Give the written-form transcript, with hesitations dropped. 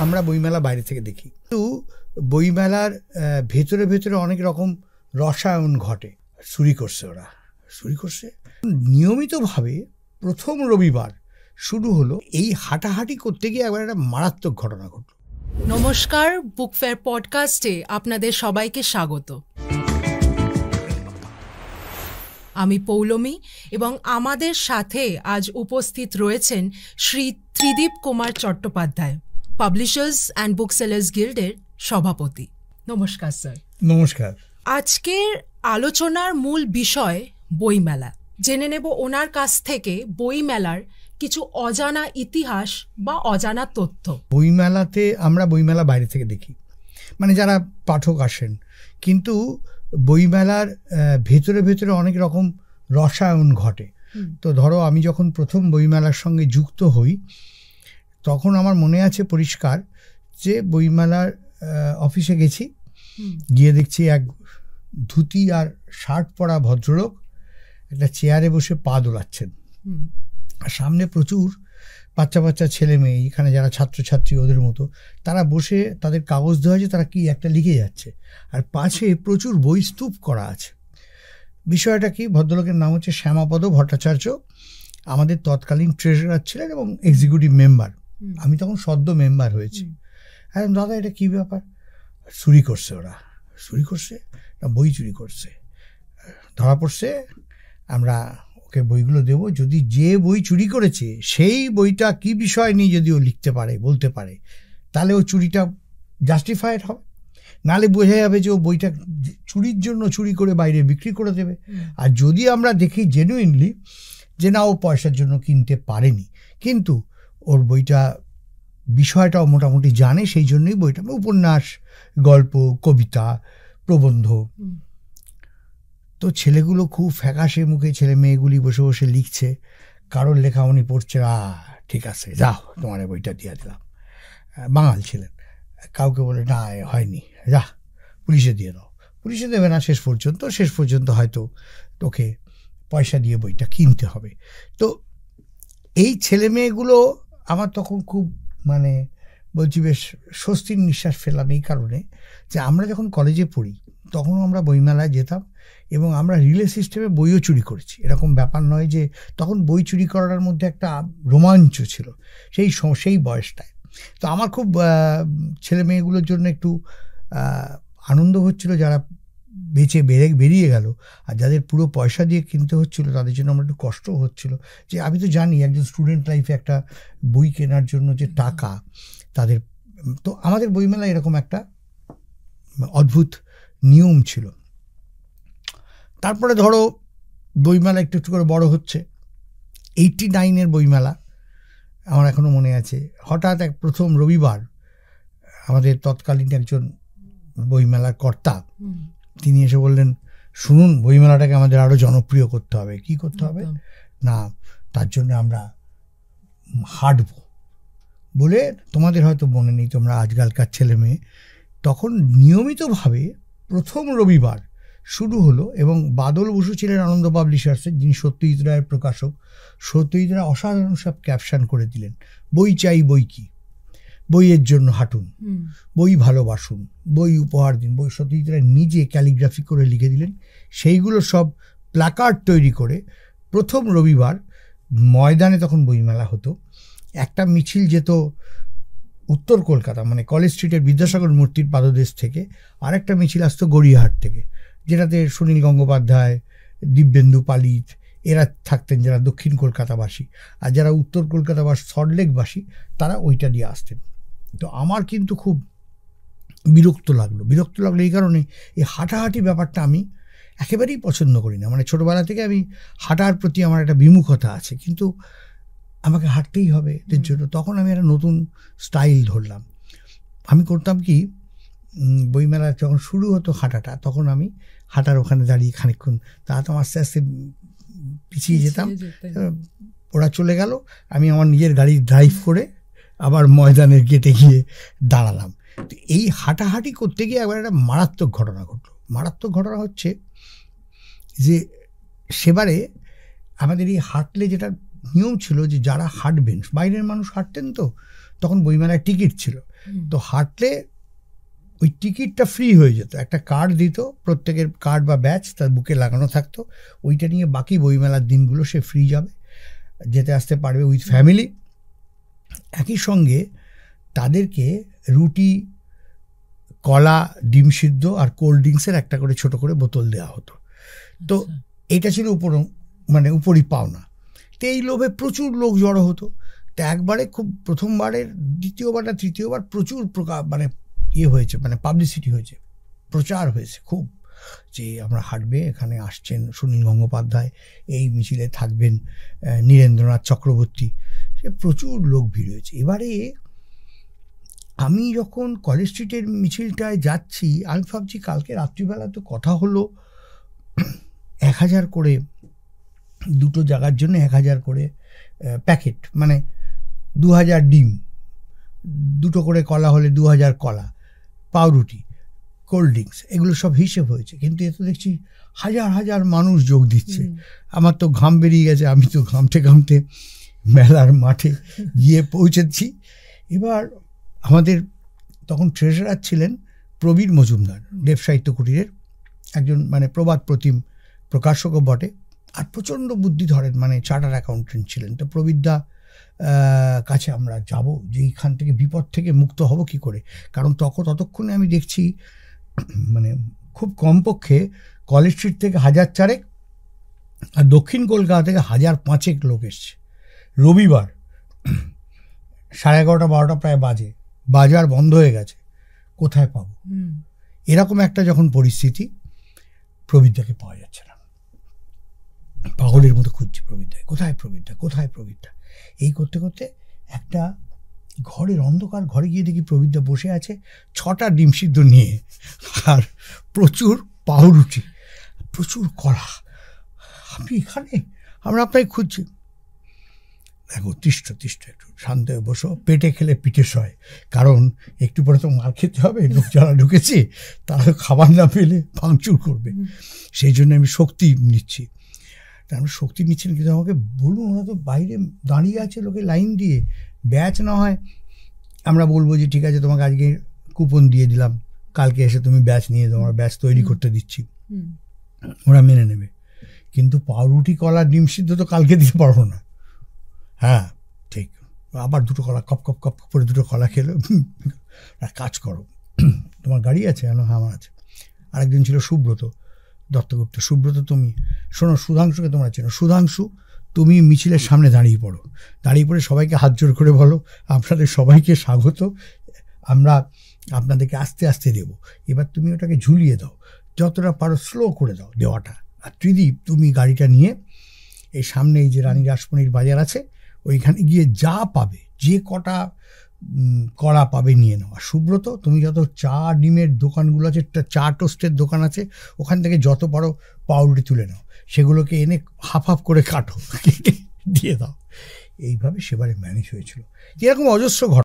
আমরা বইমেলা বাইরে থেকে দেখি, কিন্তু বইমেলার ভেতরে ভেতরে অনেক রকম রসায়ন ঘটে। চুরি করছে, ওরা চুরি করছে নিয়মিতভাবে। প্রথম রবিবার শুরু হলো, এই হাঁটাহাঁটি করতে গিয়ে একবার একটা মারাত্মক ঘটনা ঘটল। নমস্কার, বুক ফেয়ার পডকাস্টে আপনাদের সবাইকে স্বাগত। আমি পৌলমী এবং আমাদের সাথে আজ উপস্থিত রয়েছেন Shri Tridip Kumar Chattopadhyay, publishers and booksellers গিল্ডের সভাপতি। নমস্কার স্যার। নমস্কার। আজকের আলোচনার মূল বিষয় বইমেলা। জেনে নেব ওনার কাছ থেকে বইমেলার কিছু অজানা ইতিহাস বা অজানা তথ্য। বইমেলাতে আমরা বইমেলা বাইরে থেকে দেখি, মানে যারা পাঠক আসেন, কিন্তু বইমেলার ভেতরে ভেতরে অনেক রকম রসায়ন ঘটে। তো ধরো, আমি যখন প্রথম বইমেলার সঙ্গে যুক্ত হই, তখন আমার মনে আছে পরিষ্কার যে বইমেলার অফিসে গেছি, গিয়ে দেখছি এক ধুতি আর শার্ট পরা ভদ্রলোক একটা চেয়ারে বসে পা দোলাচ্ছেন, আর সামনে প্রচুর বাচ্চা বাচ্চা ছেলে মেয়ে, এখানে যারা ছাত্রছাত্রী ওদের মতো, তারা বসে তাদের কাগজ দেওয়া আছে, তারা কি একটা লিখে যাচ্ছে, আর পাশে প্রচুর বই স্তূপ করা আছে। বিষয়টা কি, ভদ্রলোকের নাম হচ্ছে শ্যামাপদ ভট্টাচার্য, আমাদের তৎকালীন ট্রেজারার ছিলেন এবং এক্সিকিউটিভ মেম্বার। আমি তখন সদ্য মেম্বার হয়েছি। হ্যাঁ দাদা, এটা কী ব্যাপার? চুরি করছে, ওরা চুরি করছে, বই চুরি করছে, ধরা পড়ছে, আমরা ওকে বইগুলো দেবো, যদি যে বই চুরি করেছে সেই বইটা কি বিষয় নিয়ে যদি ও লিখতে পারে, বলতে পারে, তাহলে ও চুরিটা জাস্টিফাইড হবে, নাহলে বোঝা যাবে যে ও বইটা চুরির জন্য চুরি করে বাইরে বিক্রি করে দেবে। আর যদি আমরা দেখি জেনুইনলি যে না, ও পয়সার জন্য কিনতে পারেনি, কিন্তু ওর বইটা বিষয়টাও মোটামুটি জানে, সেই জন্যই বইটা, উপন্যাস, গল্প, কবিতা, প্রবন্ধ। তো ছেলেগুলো খুব ফ্যাকাশে মুখে, ছেলে মেয়েগুলি বসে বসে লিখছে, কারোর লেখা উনি পড়ছে, ঠিক আছে যাও, তোমার বইটা দিয়ে দিলাম। বাঙাল ছিলেন, কাউকে বলে না হয়নি, যা পুলিশে দিয়ে দাও, পুলিশে দেবে না, শেষ পর্যন্ত হয়তো তোকে পয়সা দিয়ে বইটা কিনতে হবে। তো এই ছেলে মেয়েগুলো আমার তখন খুব বলছি বেশ স্বস্তির নিঃশ্বাস ফেলাম, এই কারণে যে আমরা যখন কলেজে পড়ি তখনও আমরা বইমেলায় যেতাম এবং আমরা রিলে সিস্টেমে বইও চুরি করেছি। এরকম ব্যাপার নয় যে, তখন বই চুরি করার মধ্যে একটা রোমাঞ্চ ছিল সেই বয়সটায়। তো আমার খুব ছেলে মেয়েগুলোর জন্য একটু আনন্দ হচ্ছিল, যারা বেঁচে বেরিয়ে গেল, আর যাদের পুরো পয়সা দিয়ে কিনতে হচ্ছিল তাদের জন্য আমার একটু কষ্টও হচ্ছিল। যে আমি তো জানি একজন স্টুডেন্ট লাইফে একটা বই কেনার জন্য যে টাকা তাদের, তো আমাদের বইমেলা এরকম একটা অদ্ভুত নিয়ম ছিল। তারপরে ধরো বইমেলা একটু একটু করে বড় হচ্ছে। 89-এর বইমেলা আমার এখনও মনে আছে। হঠাৎ এক প্রথম রবিবার আমাদের তৎকালীন একজন বইমেলার কর্তা, তিনি এসে বললেন, শুনুন, বইমেলাটাকে আমাদের আরও জনপ্রিয় করতে হবে। কি করতে হবে? না, তার জন্য আমরা হাঁটব বলে, তোমাদের হয়তো মনে নেই, তোমরা আজকালকার ছেলে মেয়ে, তখন নিয়মিতভাবে প্রথম রবিবার শুরু হলো এবং বাদল বসু ছিলেন আনন্দ পাবলিশার্সের, যিনি সত্যজিৎ রায়ের প্রকাশক। সত্যজিৎ রায় অসাধারণ সব ক্যাপশন করে দিলেন, বই চাই, বই কি, বইয়ের জন্য হাঁটুন, বই ভালোবাসুন, বই উপহার দিন। বই সত্যজিৎ রায় নিজে ক্যালিগ্রাফি করে লিখে দিলেন। সেইগুলো সব প্ল্যাকার্ড তৈরি করে প্রথম রবিবার ময়দানে, তখন বইমেলা হতো, একটা মিছিল যেত উত্তর কলকাতা, কলেজ স্ট্রিটের বিদ্যাসাগর মূর্তির পাদদেশ থেকে, আরেকটা মিছিল আসতো গড়িয়াহাট থেকে, যেটাতে সুনীল গঙ্গোপাধ্যায়, দিব্যেন্দু পালিত এরা থাকতেন, যারা দক্ষিণ কলকাতাবাসী, আর যারা উত্তর কলকাতাবাসী, সল্টলেকবাসী, তারা ওইটা দিয়ে আসতেন। তো আমার কিন্তু খুব বিরক্ত লাগলো এই কারণে, এই হাঁটাহাঁটি ব্যাপারটা আমি একেবারেই পছন্দ করি না। ছোটোবেলা থেকে আমি হাঁটার প্রতি আমার একটা বিমুখতা আছে, কিন্তু আমাকে হাঁটতেই হবে এর জন্য। তখন আমি একটা নতুন স্টাইল ধরলাম। আমি করতাম কি, বইমেলা যখন শুরু হতো হাঁটাটা, তখন আমি হাঁটার ওখানে দাঁড়িয়ে খানিকক্ষণ, তারা তো আস্তে আস্তে পিছিয়ে যেতাম, ওরা চলে গেল, আমি আমার নিজের গাড়ি ড্রাইভ করে আবার ময়দানের গেটে গিয়ে দাঁড়ালাম। তো এই হাঁটাহাঁটি করতে গিয়ে একবার একটা মারাত্মক ঘটনা ঘটলো। মারাত্মক ঘটনা হচ্ছে যে, সেবারে আমাদের এই হাঁটলে যেটা নিয়ম ছিল যে, যারা হাঁটবেন, বাইরের মানুষ হাঁটতেন, তো তখন বইমেলায় টিকিট ছিল, তো হাঁটলে ওই টিকিটটা ফ্রি হয়ে যেত, একটা কার্ড দিত, প্রত্যেকের কার্ড বা ব্যাচ তার বুকে লাগানো থাকতো, ওইটা নিয়ে বাকি বইমেলার দিনগুলো সে ফ্রি যাবে, যেতে আসতে পারবে উইথ ফ্যামিলি। একই সঙ্গে তাদেরকে রুটি, কলা, ডিম সিদ্ধ আর কোল্ড ড্রিঙ্কসের একটা করে ছোট করে বোতল দেওয়া হতো। তো এটা ছিল উপরই পাওনা। তো এই লোভে প্রচুর লোক জড়ো হতো। তো একবারে খুব প্রথমবারের দ্বিতীয়বার না তৃতীয়বার প্রচুর হয়েছে, পাবলিসিটি হয়েছে, প্রচার হয়েছে খুব, যে আমরা হাঁটবে, এখানে আসছেন সুনীল গঙ্গোপাধ্যায়, এই মিছিলে থাকবেন নীরেন্দ্রনাথ চক্রবর্তী, সে প্রচুর লোক ভিড় হয়েছে। এবারে আমি যখন কলেজ স্ট্রিটের মিছিলটায় যাচ্ছি, আমি ভাবছি কালকে রাত্রিবেলা তো কথা হলো 1000 করে, দুটো জায়গার জন্য 1000 করে প্যাকেট, 2000 ডিম, দুটো করে কলা হলে 2000 কলা, পাউরুটি, কোল্ড ড্রিঙ্কস, এগুলো সব হিসেব হয়েছে। কিন্তু এ তো দেখছি হাজার হাজার মানুষ যোগ দিচ্ছে। আমার তো ঘাম বেরিয়ে গেছে, আমি তো ঘামতে ঘামতে মেলার মাঠে গিয়ে পৌঁছেছি। এবার আমাদের তখন ট্রেজারার ছিলেন প্রবীর মজুমদার, দেব সাহিত্য কুটিরের একজন প্রবাদ প্রতিম প্রকাশকও বটে, আর প্রচণ্ড বুদ্ধি ধরেন, চার্টার অ্যাকাউন্টেন্ট ছিলেন। তো প্রবীরদা কাছে আমরা যাব, যে এইখান থেকে বিপদ থেকে মুক্ত হব কি করে, কারণ ততক্ষণে আমি দেখছি খুব কমপক্ষে কলেজ স্ট্রিট থেকে 1004 আর দক্ষিণ কলকাতা থেকে 1005 লোক এসছে। রবিবার 11:30-12টা প্রায় বাজে, বাজার বন্ধ হয়ে গেছে, কোথায় পাবো? এরকম একটা যখন পরিস্থিতি, প্রবীরদাকে পাওয়া যাচ্ছে না, পাগলের মতো খুঁজছি প্রবীরদা, কোথায় প্রবীরদা, কোথায় প্রবীরদা। এই করতে করতে একটা ঘরের অন্ধকার ঘরে গিয়ে দেখি প্রবীরদা বসে আছে 6টা ডিম সিদ্ধ নিয়ে, আর প্রচুর পাউরুটি, প্রচুর কলা। আপনি এখানে? আমরা আপনাকে খুঁজছি। দেখো, তিষ্ঠ একটু শান্ত হয়ে বসো, পেটে খেলে পিঠে সয়, কারণ একটু পরে তো মার খেতে হবে, লোক যারা ঢুকেছে তারা খাবার না পেলে ভাঙচুর করবে, সেই জন্য আমি শক্তি নিচ্ছি। তা আমি শক্তি নিচ্ছি না, কিন্তু আমাকে বলুন, ওরা তো বাইরে দাঁড়িয়ে আছে লোকে লাইন দিয়ে, ব্যাচ না হয় আমরা বলবো যে ঠিক আছে তোমাকে আজকে কুপন দিয়ে দিলাম, কালকে এসে তুমি ব্যাচ নিয়ে তোমার ব্যাচ তৈরি করতে দিচ্ছি, ওরা মেনে নেবে। কিন্তু পাউরুটি, কলা, ডিম সিদ্ধ তো কালকে দিতে পারবো না। হ্যাঁ ঠিক, আবার দুটো কলা কপ কপ কপ করে দুটো কলা খেলো। আর কাজ করো, তোমার গাড়ি আছে? হ্যাঁ আমার আছে। আরেকজন ছিল সুব্রত দত্তগুপ্ত। সুব্রত, তুমি শোনো, সুধাংশুকে তোমরা চেনো, সুধাংশু তুমি মিছিলের সামনে দাঁড়িয়ে পড়ো, দাঁড়িয়ে পড়ে সবাইকে হাত জোর করে বলো আপনাদের সবাইকে স্বাগত, আমরা আপনাদেরকে আস্তে আস্তে দেবো, এবার তুমি ওটাকে ঝুলিয়ে দাও, যতটা পারো স্লো করে দাও দেওয়াটা। আর ত্রিদীপ, তুমি গাড়িটা নিয়ে এই সামনে এই যে রানী রাসমণির বাজার আছে ওইখানে গিয়ে যা পাবে, যে কটা কড়া পাবে নিয়ে নাও। আর সুব্রত, তুমি যত চা ডিমের দোকানগুলো আছে, চা টোস্টের দোকান আছে, ওখান থেকে যত পারো পাউরুটি তুলে নাও, সেগুলোকে এনে হাফ হাফ করে কাটো, কেটে দিয়ে দাও। এইভাবে সেবারে ম্যানেজ হয়েছিল। এরকম অজস্র ঘটনা।